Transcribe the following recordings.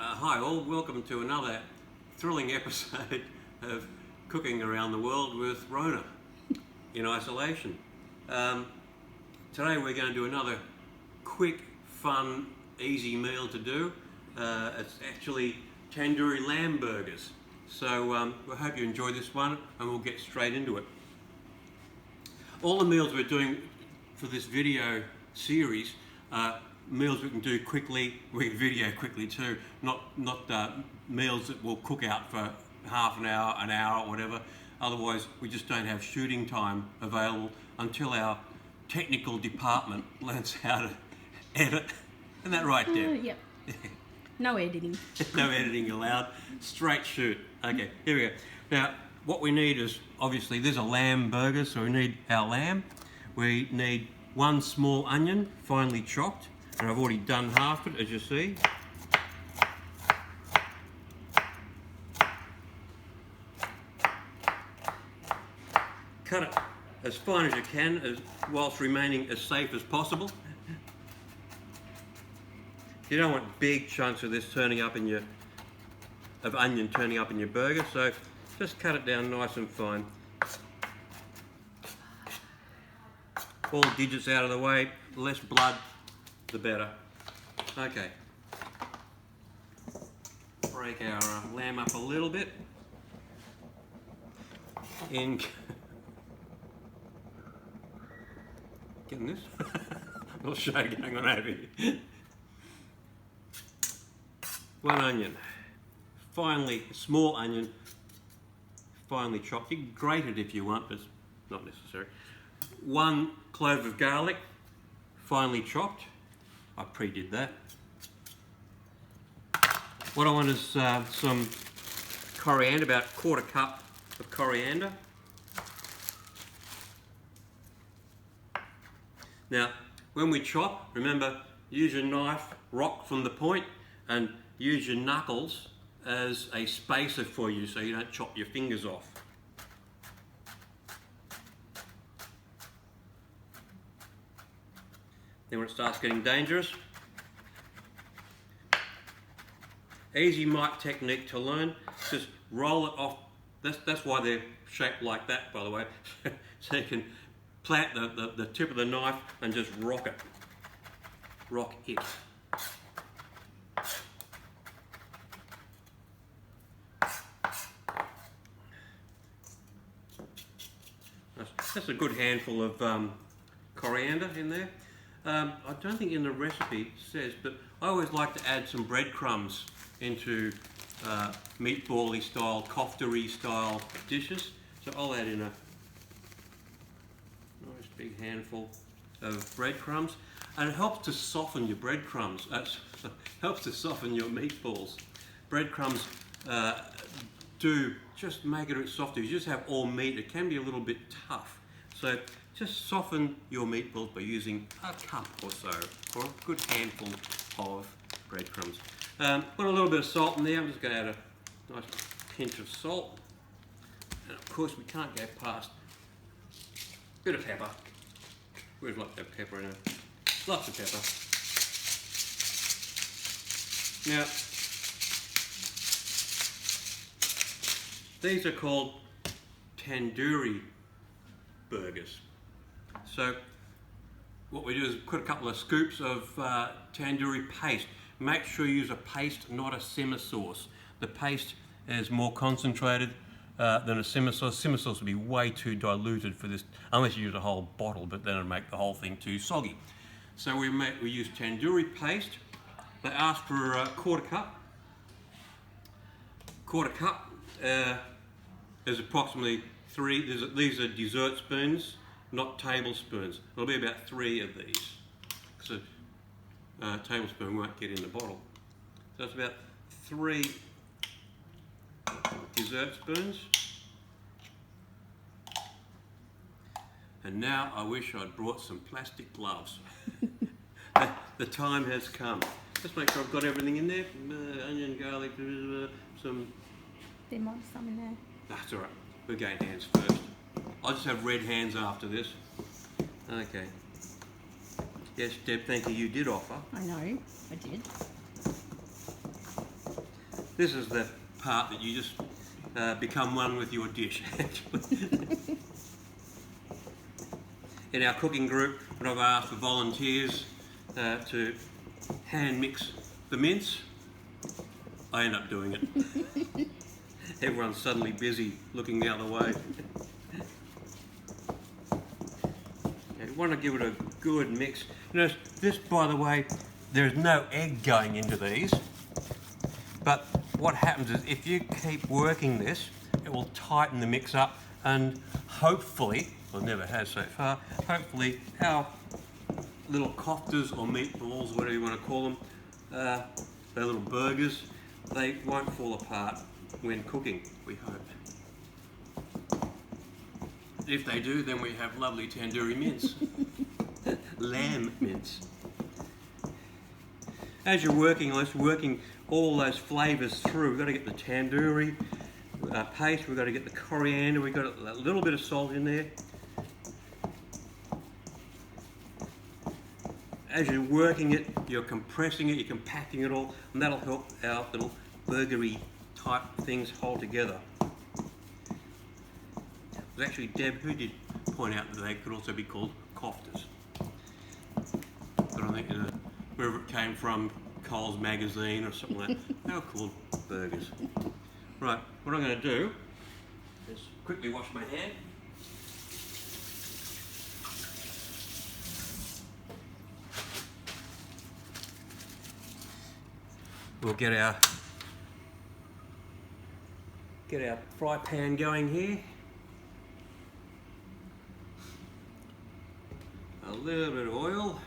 Hi all, welcome to another thrilling episode of Cooking Around the World with Rona in isolation. Today we're going to do another quick, fun, easy meal to do. It's actually Tandoori Lamb Burgers. So we hope you enjoy this one and we'll get straight into it. All the meals we're doing for this video series meals we can do quickly, we can video quickly too, not meals that we'll cook out for half an hour, or whatever. Otherwise, we just don't have shooting time available until our technical department learns how to edit. Isn't that right, Deb? Yep. No editing. No editing allowed. Straight shoot. Okay, here we go. Now, what we need is, obviously, there's a lamb burger, so we need our lamb. We need one small onion, finely chopped. And I've already done half it, as you see. Cut it as fine as you can, whilst remaining as safe as possible. You don't want big chunks of this onion turning up in your burger, so just cut it down nice and fine. All the digits out of the way, less blood, the better. Okay. Break our lamb up a little bit. Getting this? I'll show you. Hang on over here. One onion, small onion, finely chopped. You can grate it if you want, but it's not necessary. One clove of garlic, finely chopped. I pre-did that. What I want is some coriander, about a quarter cup of coriander. Now, when we chop, remember, use your knife, rock from the point, and use your knuckles as a spacer for you so you don't chop your fingers off. Then when it starts getting dangerous, easy mic technique to learn, just roll it off. That's why they're shaped like that, by the way. So you can plant the tip of the knife and just rock it. Rock it. That's a good handful of coriander in there. I don't think in the recipe it says, but I always like to add some breadcrumbs into meatball-y style, kofta-y style dishes. So I'll add in a nice big handful of breadcrumbs. And it helps to soften your breadcrumbs. Helps to soften your meatballs. Breadcrumbs do just make it a bit softer. You just have all meat, it can be a little bit tough. So just soften your meatballs by using a cup or so, or a good handful of breadcrumbs. Put a little bit of salt in there. I'm just going to add a nice pinch of salt. And of course we can't go past a bit of pepper. We'd like to have pepper in it. Lots of pepper. Now, these are called tandoori burgers. So what we do is put a couple of scoops of tandoori paste. Make sure you use a paste, not a simmer sauce. The paste is more concentrated than a simmer sauce. Simmer sauce would be way too diluted for this, unless you use a whole bottle, but then it'd make the whole thing too soggy. So we use tandoori paste. They ask for a quarter cup. Quarter cup is approximately these are dessert spoons, not tablespoons. There'll be about 3 of these. So a tablespoon won't get in the bottle. So it's about 3 dessert spoons. And now I wish I'd brought some plastic gloves. The time has come. Just make sure I've got everything in there. Onion, garlic, some... There might be some in there. That's all right. We're going hands first. I'll just have red hands after this. Okay. Yes, Deb, thank you. You did offer. I know, I did. This is the part that you just become one with your dish, actually. In our cooking group, when I've asked for volunteers to hand mix the mince, I end up doing it. Everyone's suddenly busy looking the other way. You want to give it a good mix. You know, this, by the way, there's no egg going into these, but what happens is if you keep working this, it will tighten the mix up, and hopefully, well, never has so far, hopefully our little koftas or meatballs, whatever you want to call them, their little burgers, they won't fall apart when cooking, we hope. If they do, then we have lovely tandoori mince. Lamb mince. As you're working on this, working all those flavours through, we've got to get the tandoori paste, we've got to get the coriander, we've got a little bit of salt in there. As you're working it, you're compressing it, you're compacting it all, and that'll help our little burgery type things hold together. It was actually Deb who did point out that they could also be called koftas. But I think wherever it came from, Coles magazine or something like that, they were called burgers. Right, what I'm going to do is quickly wash my hand. We'll get our fry pan going here. A little bit of oil.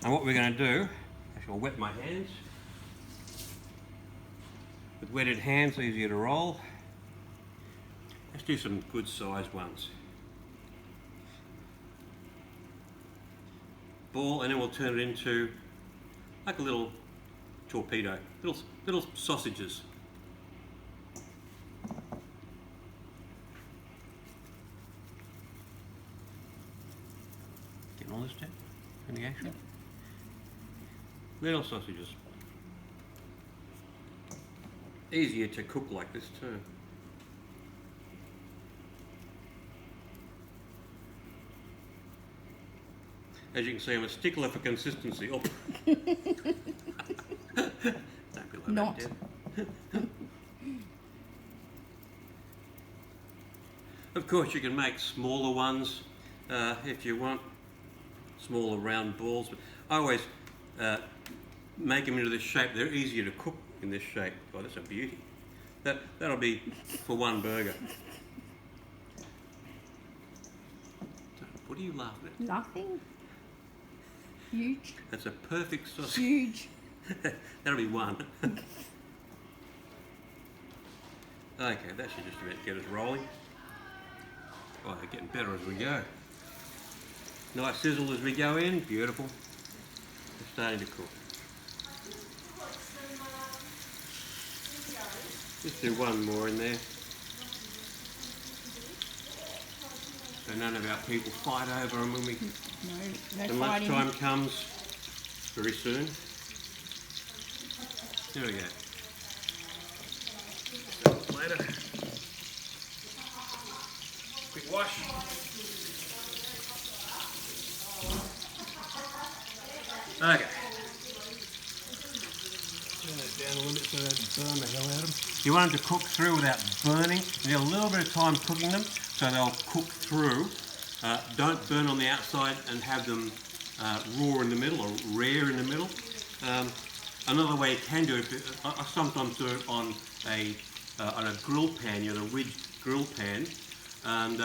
And what we're going to do, actually I'll wet my hands. With wetted hands, easier to roll. Let's do some good sized ones. Ball, and then we'll turn it into like a little torpedo, little sausages. Getting all this down in the action? Little sausages. Easier to cook like this too. As you can see, I'm a stickler for consistency. Oh. Don't be like Not. that, Deb. Of course, you can make smaller ones if you want, smaller round balls. But I always make them into this shape. They're easier to cook in this shape. Oh, that's a beauty. That'll be for one burger. What are you laughing at? Nothing. Huge. That's a perfect sausage. Huge. That'll be one. Okay, that should just about get us rolling. Oh, they're getting better as we go. Nice sizzle as we go in. Beautiful. It's starting to cook. Just do one more in there. So none of our people fight over them when we... No when fighting. lunchtime comes very soon. There we go. Later. Quick wash. Okay. Turn that down a little bit so they don't burn the hell out of them. You want them to cook through without burning. You need a little bit of time cooking them so they'll cook through. Don't burn on the outside and have them raw in the middle or rare in the middle. Another way you can do it, I sometimes do it on a grill pan, you know, the ridged grill pan, and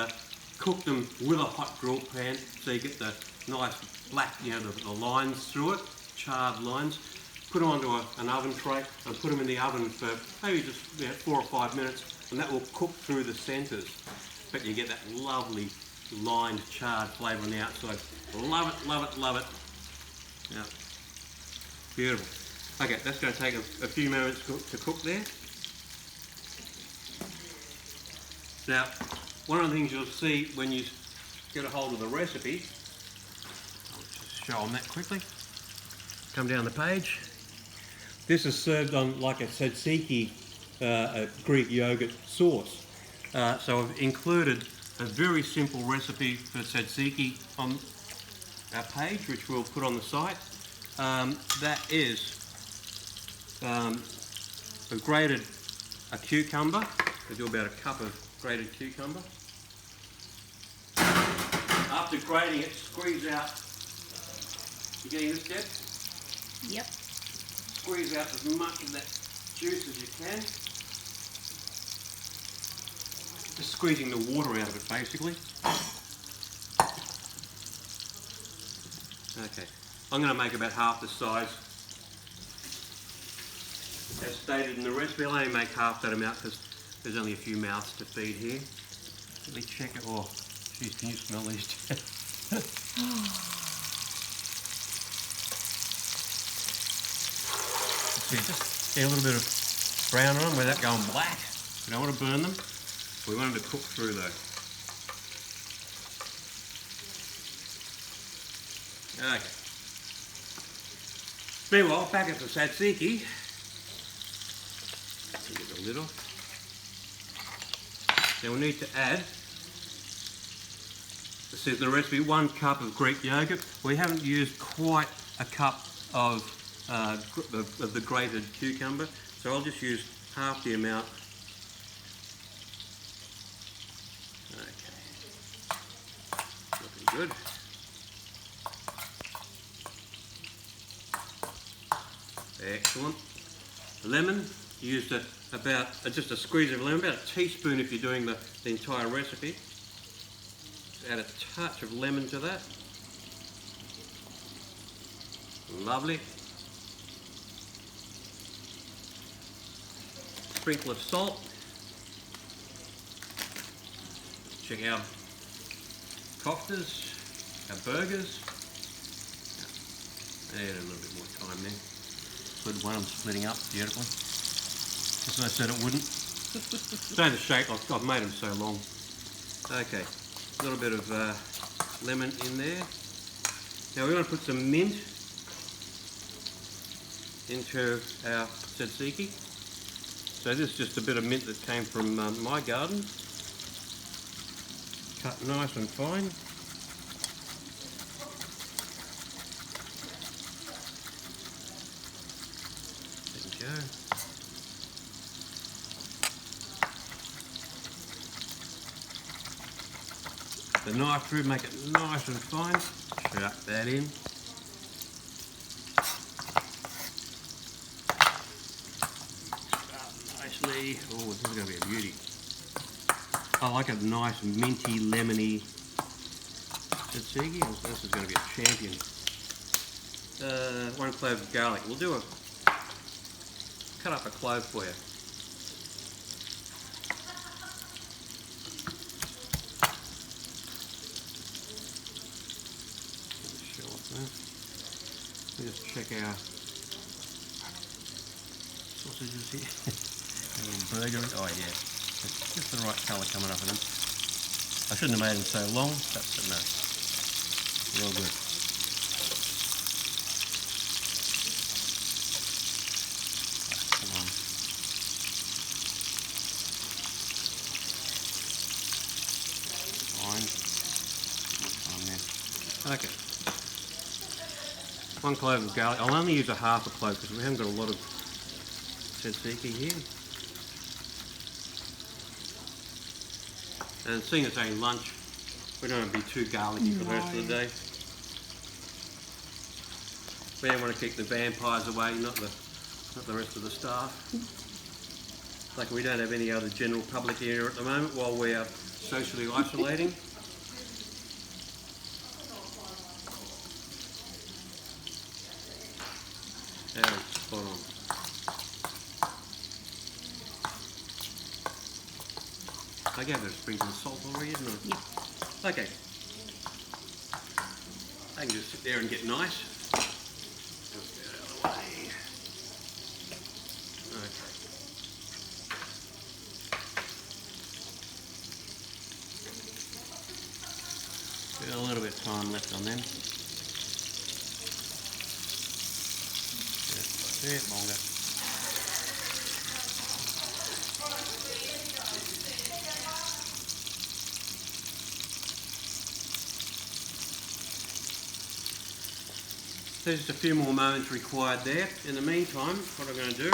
cook them with a hot grill pan so you get the nice black, you know, the lines through it, charred lines. Put them onto an oven tray and put them in the oven for maybe just 4 or 5 minutes, and that will cook through the centres. But you get that lovely lined, charred flavour on the outside. Love it, love it, love it. Yeah, beautiful. Okay, that's going to take a few moments to cook there. Now, one of the things you'll see when you get a hold of the recipe show on that quickly. Come down the page. This is served on like a tzatziki, a Greek yogurt sauce. So I've included a very simple recipe for tzatziki on our page, which we'll put on the site. That is, we've grated a cucumber. We do about a cup of grated cucumber. After grating it, squeeze out. You getting this, Deb? Yep. Squeeze out as much of that juice as you can. Just squeezing the water out of it, basically. Okay, I'm going to make about half the size. As stated in the recipe, I'll only make half that amount because there's only a few mouths to feed here. Let me check it. Oh, geez, can you smell these? See, just get a little bit of brown on them without going black. We don't want to burn them. We want them to cook through though. Okay. Meanwhile, back at the tzatziki. Get the lid off. Now we need to add, this says in the recipe, 1 cup of Greek yogurt. We haven't used quite a cup of the grated cucumber, so I'll just use half the amount. Okay, looking good. Excellent. Lemon, used about just a squeeze of lemon, about a teaspoon if you're doing the entire recipe. Just add a touch of lemon to that. Lovely. Sprinkle of salt. Check our koftas, our burgers. Add a little bit more time there. Good one, I'm splitting up beautifully. Just as I said it wouldn't. Say the shape, I've made them so long. Okay, a little bit of lemon in there. Now we want to put some mint into our tzatziki. So this is just a bit of mint that came from my garden. Cut nice and fine. There we go. The knife through, make it nice and fine. Chuck that in. Nicely. Oh, this is going to be a beauty. I like a nice minty, lemony tzatziki. This is going to be a champion. 1 clove of garlic. We'll do cut up a clove for you. Let me just check our sausages here. A little burger. Oh yeah, it's just the right colour coming up in them. I shouldn't have made them so long, but no, they're all good. Come on. Fine. On there. Okay. 1 clove of garlic. I'll only use a half a clove because we haven't got a lot of tzatziki here. And seeing it's only lunch, we don't want to be too garlicky for the rest of the day. We don't want to keep the vampires away, not the rest of the staff. Like we don't have any other general public here at the moment while we are socially isolating. Spot on. I gave it a sprinkle of salt already, didn't I? Yep. Okay. I can just sit there and get nice. Just get out of the way. Okay. Got a little bit of time left on them. bit longer. There's just a few more moments required there. In the meantime, what I'm going to do,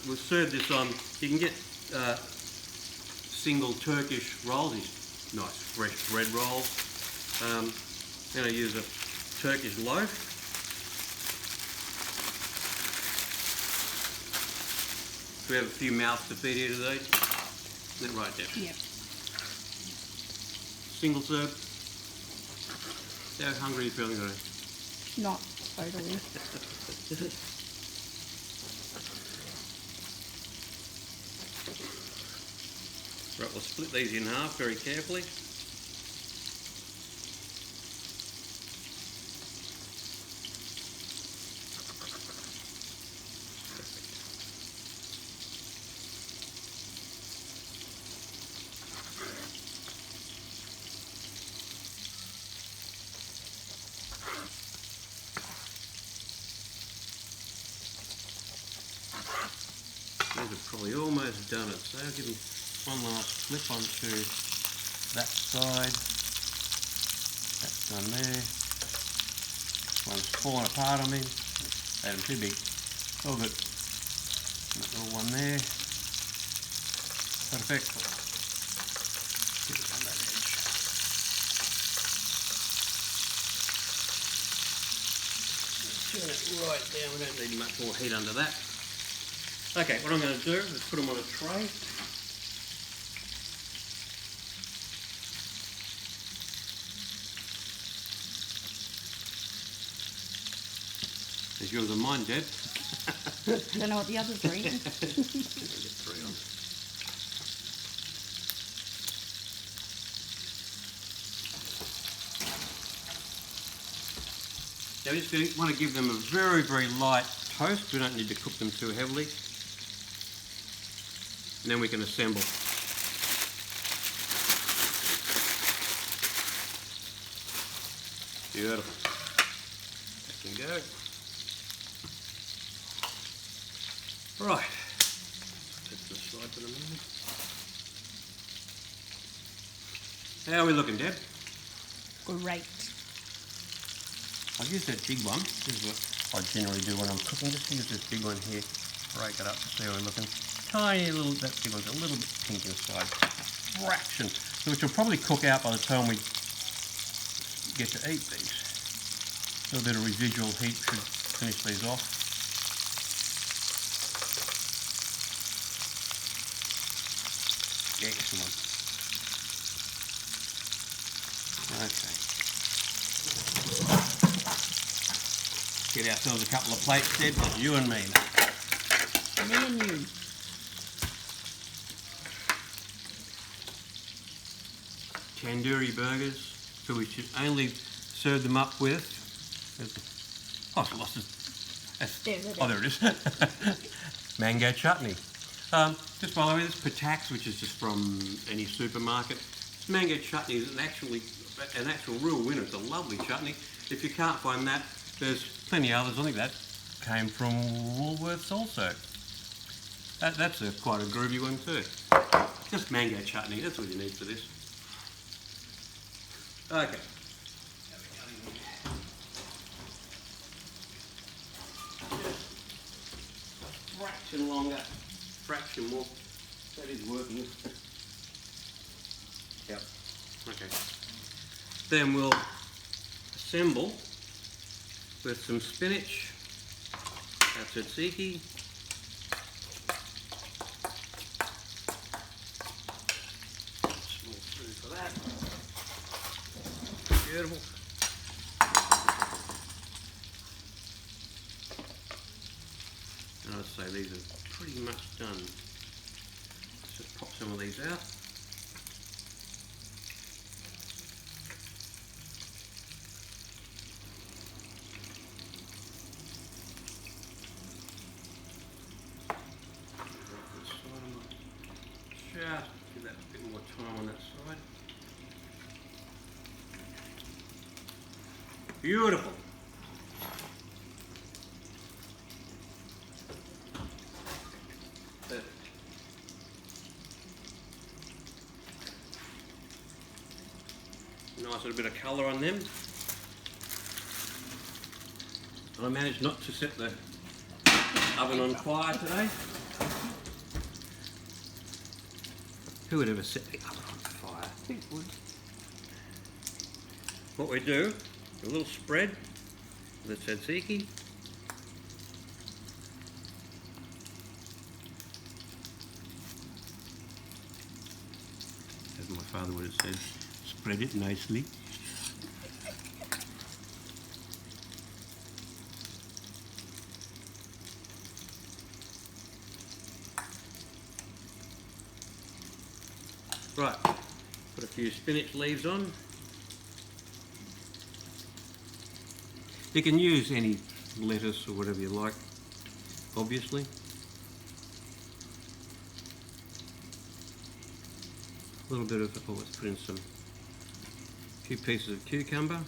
we'll serve this on, you can get single Turkish rolls, these nice fresh bread rolls. I'm going to use a Turkish loaf. We have a few mouths to feed here today. Is that right, Deb? Yep. Single serve. How hungry are you feeling today? Not totally. Right, we'll split these in half very carefully. These are probably almost done it, so I'll give them one last flip onto that side. That's done there. One's falling apart on me. Made them too big. Oh, but that little one there. Perfect. Get it on that edge. Turn it right down. We don't need much more heat under that. Okay, what I'm going to do is put them on a tray. There's yours and mine, Deb. Don't know what the others are eating. Get 3 on. Now we just want to give them a very, very light toast. We don't need to cook them too heavily. And then we can assemble. Beautiful. That can go. Right. Put this aside for the moment. How are we looking, Deb? Great. I'll use that big one. This is what I generally do when I'm cooking. Just use this big one here. Break it up to see how we're looking. Tiny little, that big one's a little bit pink inside. Fraction. Which will probably cook out by the time we get to eat these. A little bit of residual heat should finish these off. Excellent. Okay. Get ourselves a couple of plates, Deb, just you and me. Me and you. Tandoori burgers, so we should only serve them up with. Oh, I lost it. Oh, there it is. Mango chutney. Just by the way, this PATTIES, which is just from any supermarket. This mango chutney is an actual real winner. It's a lovely chutney. If you can't find that, there's plenty of others. I think that came from Woolworths also. That's quite a groovy one too. Just mango chutney, that's what you need for this. Okay. Fraction longer, fraction more. That is working. Yep. Okay. Then we'll assemble with some spinach, our tzatziki, small spoon for that. Beautiful. And I'd say these are pretty much done. Let's just pop some of these out. Just give that a bit more time on that side. Beautiful. Nice little bit of colour on them. I managed not to set the oven on fire today. Who would ever set the oven on fire? Who would? What we do, a little spread of the tzatziki. As my father would have said, spread it nicely. Right, put a few spinach leaves on. You can use any lettuce or whatever you like, obviously. A little bit of, let's put in a few pieces of cucumber.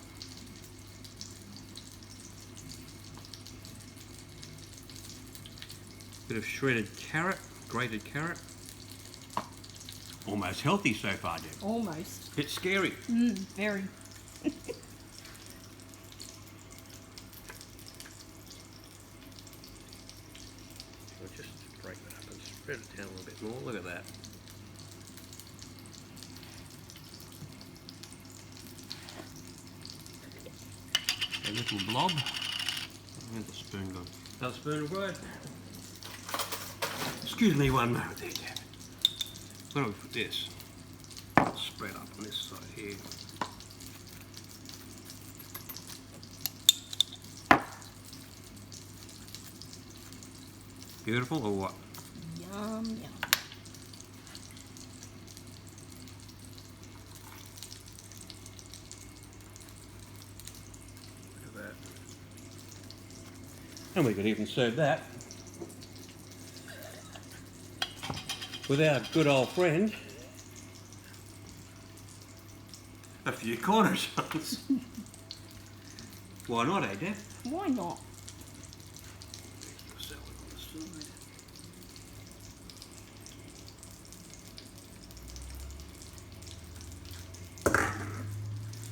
Bit of shredded carrot, grated carrot. Almost healthy so far, Deb. Almost. Bit scary. Very. I'll just break that up and spread it down a little bit more. Look at that. A little blob. Where's the spoon gone? Another spoon of bread. Excuse me one moment there, Deb. Where do we put this? Spread up on this side here. Beautiful or what? Yum, yum. Look at that. And we could even serve that with our good old friend, a few cornichons. Why not, eh, Dad? Why not?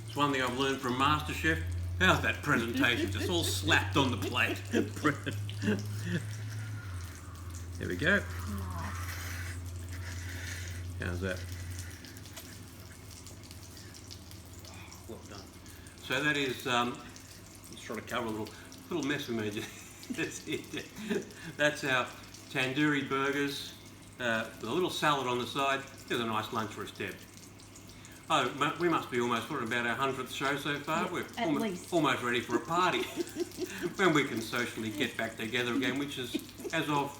It's one thing I've learned from MasterChef. How's that presentation? Just all slapped on the plate. There we go. How's that? Well done. So that is, let's try to cover a little mess we made. That's our tandoori burgers with a little salad on the side. There's a nice lunch for us, Deb. Oh, we must be almost what, about our 100th show so far. Yep, We're at least. almost ready for a party when we can socially get back together again, which is as of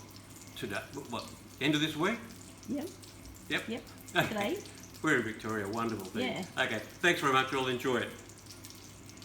today. What? End of this week? Yep. Yep. Yep. Okay. Today. We're in Victoria. Wonderful thing. Yeah. Okay. Thanks very much. All enjoy it.